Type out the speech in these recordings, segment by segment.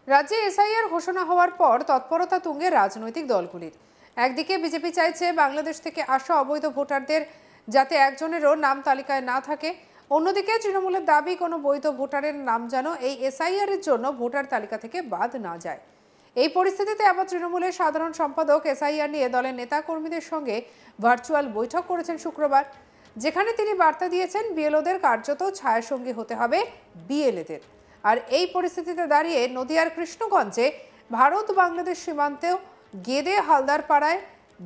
রাজ্যে এসআইআর ঘোষণা হওয়ার পর তৎপরতা তুঙ্গে রাজনৈতিক দলগুলির। একদিকে বিজেপি চাইছে বাংলাদেশ থেকে আসা অবৈধ ভোটারদের যাতে একজনেরও নাম তালিকায় না থাকে, অন্যদিকে তৃণমূলের দাবি কোনো বৈধ ভোটারের নাম যেন এই এসআইআর এর জন্য ভোটার তালিকা থেকে বাদ না যায়। এই পরিস্থিতিতে আবার তৃণমূলের সাধারণ সম্পাদক এসআইআর নিয়ে দলের নেতা কর্মীদের সঙ্গে ভার্চুয়াল বৈঠক করেছেন শুক্রবার, যেখানে তিনি বার্তা দিয়েছেন বিএলওদের কার্যত ছায়াসঙ্গী হতে হবে বিএলএদের। আর এই পরিস্থিতিতে দাঁড়িয়ে নদিয়ার কৃষ্ণগঞ্জে ভারত বাংলাদেশ সীমান্তেও গেদে হালদার পাড়ায়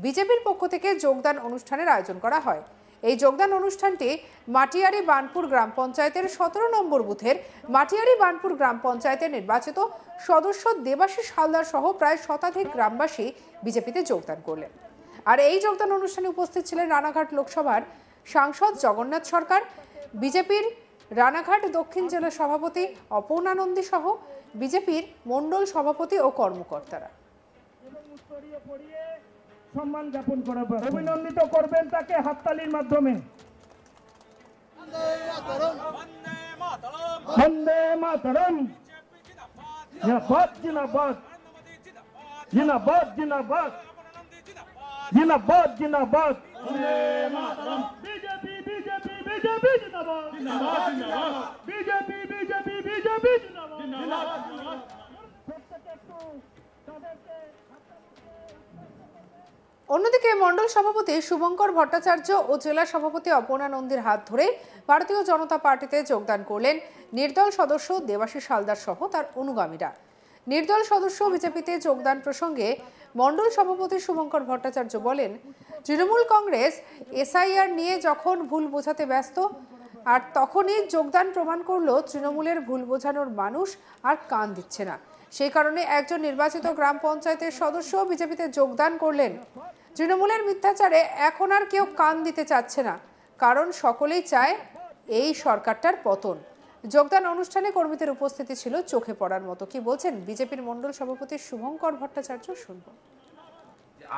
বিজেপির পক্ষ থেকে যোগদান অনুষ্ঠানের আয়োজন করা হয়। এই যোগদান অনুষ্ঠানটি মাটিয়ারি বানপুর গ্রাম পঞ্চায়েতের 17 নম্বর বুথের মাটিয়ারি বানপুর গ্রাম পঞ্চায়েতের নির্বাচিত সদস্য দেবাশিস হালদার সহ প্রায় শতাধিক গ্রামবাসী বিজেপিতে যোগদান করলেন। আর এই যোগদান অনুষ্ঠানে উপস্থিত ছিলেন রানাঘাট লোকসভার সাংসদ জগন্নাথ সরকার, বিজেপির রানাঘাট দক্ষিণ জেলা সভাপতি অপর্ণা নন্দী সহ বিজেপির মণ্ডল সভাপতি ও কর্মকর্তারা। সম্মান জ্ঞাপন করাবেন, অভিনন্দিত করবেন তাকে হাততালির মাধ্যমে। বন্দে মাতরম, জিন্দাবাদ জিন্দাবাদ, জিন্দাবাদ জিন্দাবাদ, জিন্দাবাদ জিন্দাবাদ, বন্দে মাতরম। বিজেপি বিজেপি বিজেপি জিন্দাবাদ, জিন্দাবাদ জিন্দাবাদ, বিজেপি বিজেপি বিজেপি জিন্দাবাদ, জিন্দাবাদ জিন্দাবাদ। অন্যদিকে মণ্ডল সভাপতি শুভঙ্কর ভট্টাচার্য ও জেলা সভাপতি অপর্ণা নন্দীর হাত ধরে ভারতীয় জনতা পার্টিতে যোগদান করলেন নির্দল সদস্য দেবাশিস হালদার সহ তার অনুগামীরা। নির্দল সদস্য বিজেপিতে যোগদান প্রসঙ্গে মণ্ডল সভাপতি শুভঙ্কর ভট্টাচার্য বলেন, তৃণমূল কংগ্রেস এসআইআর নিয়ে যখন ভুল বোঝাতে ব্যস্ত, আর তখনই যোগদান প্রমাণ করলো তৃণমূলের ভুল বোঝানোর মানুষ আর কান দিচ্ছে না। সেই কারণে একজন নির্বাচিত গ্রাম পঞ্চায়েতের সদস্য বিজেপিতে যোগদান করলেন। তৃণমূলের মিথ্যাচারে এখন আর কেউ কান দিতে চাচ্ছে না, কারণ সকলেই চায় এই সরকারটার পতন। যোগদান অনুষ্ঠানে কর্মীদের উপস্থিতি ছিল চোখে পড়ার মতো। কি বলছেন বিজেপির মণ্ডল সভাপতি শুভঙ্কর ভট্টাচার্য, শুনবো।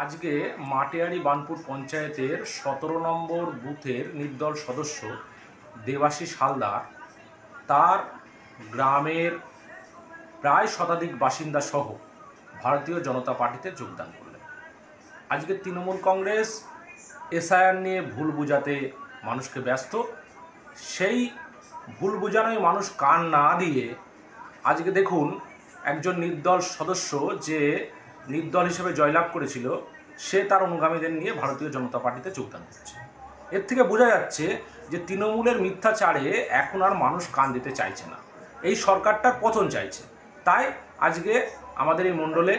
আজকে মাটিয়ারি বানপুর পঞ্চায়েতের 17 নম্বর বুথের নির্দল সদস্য দেবাশিস হালদার তার গ্রামের প্রায় শতাধিক বাসিন্দা সহ ভারতীয় জনতা পার্টিতে যোগদান করলেন। আজকে তৃণমূল কংগ্রেস এসআইআর নিয়ে ভুল বোঝাতে মানুষকে ব্যস্ত, সেই ভুল বোঝানোয় মানুষ কান না দিয়ে আজকে দেখুন একজন নির্দল সদস্য যে নির্দল হিসেবে জয়লাভ করেছিল সে তার অনুগামীদের নিয়ে ভারতীয় জনতা পার্টিতে যোগদান করছে। এর থেকে বোঝা যাচ্ছে যে তৃণমূলের মিথ্যাচারে এখন আর মানুষ কান দিতে চাইছে না, এই সরকারটার পতন চাইছে। তাই আজকে আমাদের এই মণ্ডলে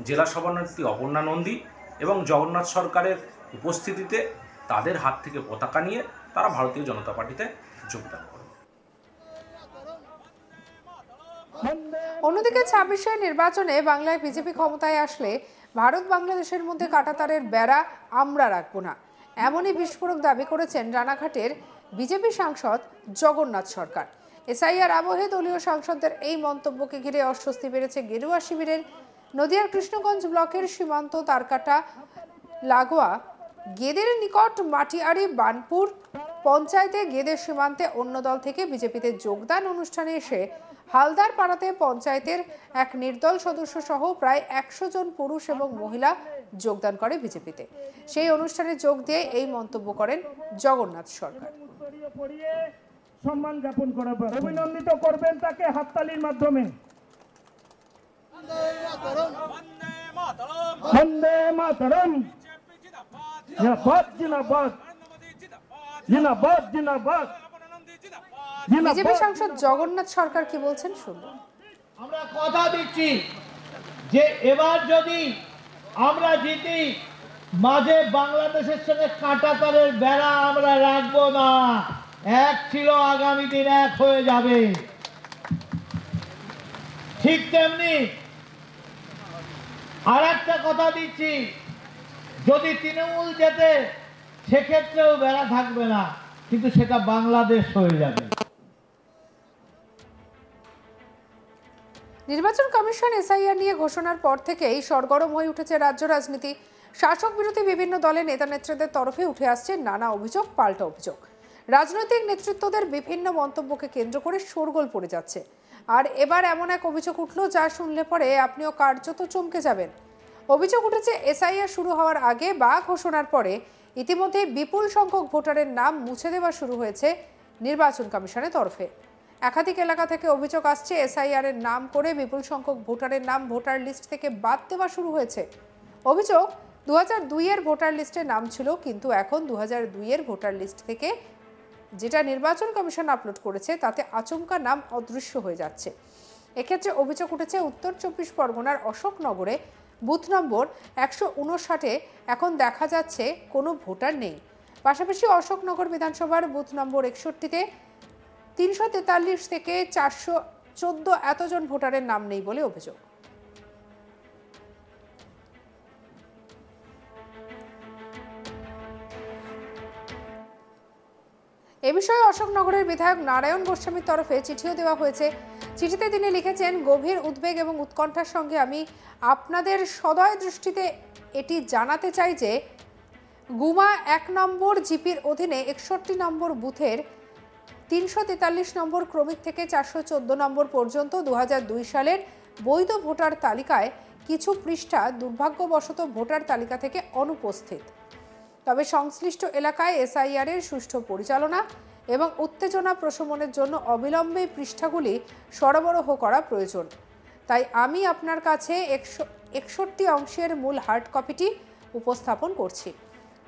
জেলা সভানেত্রী অপর্ণা নন্দী এবং জগন্নাথ সরকারের উপস্থিতিতে তাদের হাত থেকে পতাকা নিয়ে তারা ভারতীয় জনতা পার্টিতে যোগদান করে। অন্যদিকে 26 নির্বাচনে বাংলায় বিজেপি ক্ষমতায় আসলে ভারত বাংলাদেশের মধ্যে কাঁটাতারের বেড়া আমরা রাখবো না, এমনই বিস্ফোরক দাবি করেছেন রানাঘাটের বিজেপি সাংসদ জগন্নাথ সরকার। এসআইআর আবহে দলীয় সাংসদদের এই মন্তব্যকে ঘিরে অস্বস্তি বেড়েছে গেরুয়া শিবিরের। নদিয়ার কৃষ্ণগঞ্জ ব্লকের সীমান্ত তারকাটা লাগোয়া গেদের নিকট মাটিয়ারি বানপুর পঞ্চায়েতে গেদের সীমান্তে অন্য দল থেকে বিজেপিতে যোগদান অনুষ্ঠানে এসে হালদার পাড়াতে পঞ্চায়েতের এক নির্দল সদস্য সহ প্রায় 100 জন পুরুষ এবং মহিলা যোগদান করে বিজেপিতে। সেই অনুষ্ঠানে যোগ দিয়ে এই মন্তব্য করেন জগন্নাথ সরকার। সম্মান জ্ঞাপন করাবেন, অভিনন্দিত করবেন তাকে হাততালির মাধ্যমে। বন্দে মাতরম, জিন্দাবাদ জিন্দাবাদ, জিন্দাবাদ জিন্দাবাদ। বিজেপি সাংসদ জগন্নাথ সরকার কি বলছেন শুনবো। আমরা কথা দিচ্ছি যে এবার যদি আমরা জিতি, মাঝে বাংলাদেশের সঙ্গে কাঁটাতারের বেড়া আমরা রাখবো না। এক ছিল, আগামী দিন এক হয়ে যাবে। ঠিক তেমনি আর একটা কথা দিচ্ছি, যদি তৃণমূল জেতে সেক্ষেত্রেও বেড়া থাকবে না, কিন্তু সেটা বাংলাদেশ হয়ে যাবে। নির্বাচন কমিশন এসআইআর নিয়ে ঘোষণার পর থেকেই সরগরম হয়ে উঠেছে রাজ্য রাজনীতি। শাসক বিরোধী বিভিন্ন দলের নেতা নেত্রীদের তরফে উঠে আসছে নানা অভিযোগ, পাল্টা অভিযোগ। রাজনৈতিক নেতৃত্বদের বিভিন্ন মন্তব্যকে কেন্দ্র করে শোরগোল পড়ে যাচ্ছে। আর এবার এমন এক অভিযোগ উঠল যা শুনলে পরে আপনিও কার্যত চমকে যাবেন। অভিযোগ উঠেছে এসআইআর শুরু হওয়ার আগে বা ঘোষণার পরে ইতিমধ্যে বিপুল সংখ্যক ভোটারের নাম মুছে দেওয়া শুরু হয়েছে নির্বাচন কমিশনের তরফে। একাধিক এলাকা থেকে অভিযোগ আসছে এসআইআর এর নাম করে বিপুল সংখ্যক ভোটারের নাম ভোটার লিস্ট থেকে বাদ দেওয়া শুরু হয়েছে। অভিযোগ 2002 এর ভোটার লিস্টে নাম ছিল, কিন্তু এখন 2002 এর ভোটার লিস্ট থেকে যেটা নির্বাচন কমিশন আপলোড করেছে তাতে আচমকা নাম অদৃশ্য হয়ে যাচ্ছে। এক্ষেত্রে অভিযোগ উঠেছে উত্তর 24 পরগনার অশোকনগরে বুথ নম্বর 159-এ এখন দেখা যাচ্ছে কোনো ভোটার নেই। পাশাপাশি অশোকনগর বিধানসভার বুথ নম্বর 61-তে 343 থেকে 414 এতজন ভোটারের নাম নেই বলে অভিযোগ। এ বিষয়ে অশোকনগরের বিধায়ক নারায়ণ গোস্বামীর তরফে চিঠিও দেওয়া হয়েছে। চিঠিতে তিনি লিখেছেন, গভীর উদ্বেগ এবং উৎকণ্ঠার সঙ্গে আমি আপনাদের সদয় দৃষ্টিতে এটি জানাতে চাই যে গুমা 1 নম্বর জিপির অধীনে 61 নম্বর বুথের 343 নম্বর ক্রমিক থেকে 414 নম্বর পর্যন্ত 2002 সালের বৈধ ভোটার তালিকায় কিছু পৃষ্ঠা দুর্ভাগ্যবশত ভোটার তালিকা থেকে অনুপস্থিত। তবে সংশ্লিষ্ট এলাকায় এসআইআর এর সুষ্ঠু পরিচালনা এবং উত্তেজনা প্রশমনের জন্য অবিলম্বে পৃষ্ঠাগুলি সরবরাহ করা প্রয়োজন। তাই আমি আপনার কাছে 61 অংশের মূল হার্ড কপিটি উপস্থাপন করছি।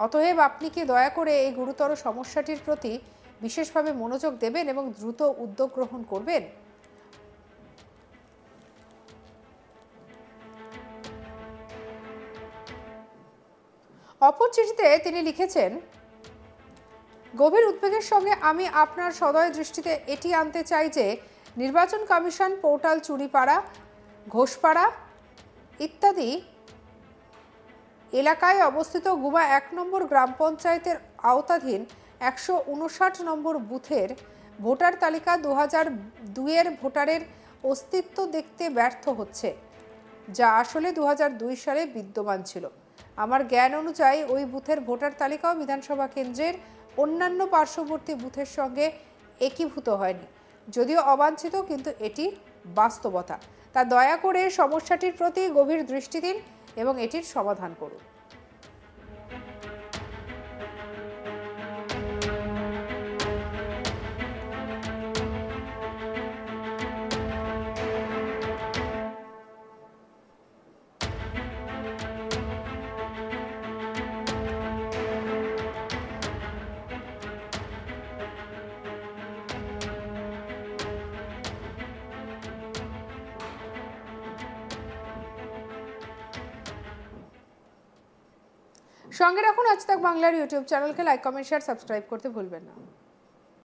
অতএব আপনি কি দয়া করে এই গুরুতর সমস্যাটির প্রতি বিশেষভাবে মনোযোগ দেবেন এবং দ্রুত উদ্যোগ গ্রহণ করবেন। অপর চিঠিতে তিনি লিখেছেন, গভীর উদ্বেগের সঙ্গে আমি আপনার সদয় দৃষ্টিতে এটি আনতে চাই যে নির্বাচন কমিশন পোর্টাল চুরিপাড়া, ঘোষপাড়া ইত্যাদি এলাকায় অবস্থিত গুমা 1 নম্বর গ্রাম পঞ্চায়েতের আওতাধীন 159 নম্বর বুথের ভোটার তালিকা 2002 এর ভোটারের অস্তিত্ব দেখতে ব্যর্থ হচ্ছে, যা আসলে 2002 সালে বিদ্যমান ছিল। আমার জ্ঞান অনুযায়ী ওই বুথের ভোটার তালিকাও বিধানসভা কেন্দ্রের অন্যান্য পার্শ্ববর্তী বুথের সঙ্গে একীভূত হয়নি। যদিও অবাঞ্ছিত, কিন্তু এটি বাস্তবতা। তা দয়া করে সমস্যাটির প্রতি গভীর দৃষ্টি দিন এবং এটির সমাধান করুন। সঙ্গে রাখুন আজ তাক বাংলার ইউটিউব চ্যানেলকে। লাইক, কমেন্ট, শেয়ার, সাবস্ক্রাইব করতে ভুলবেন না।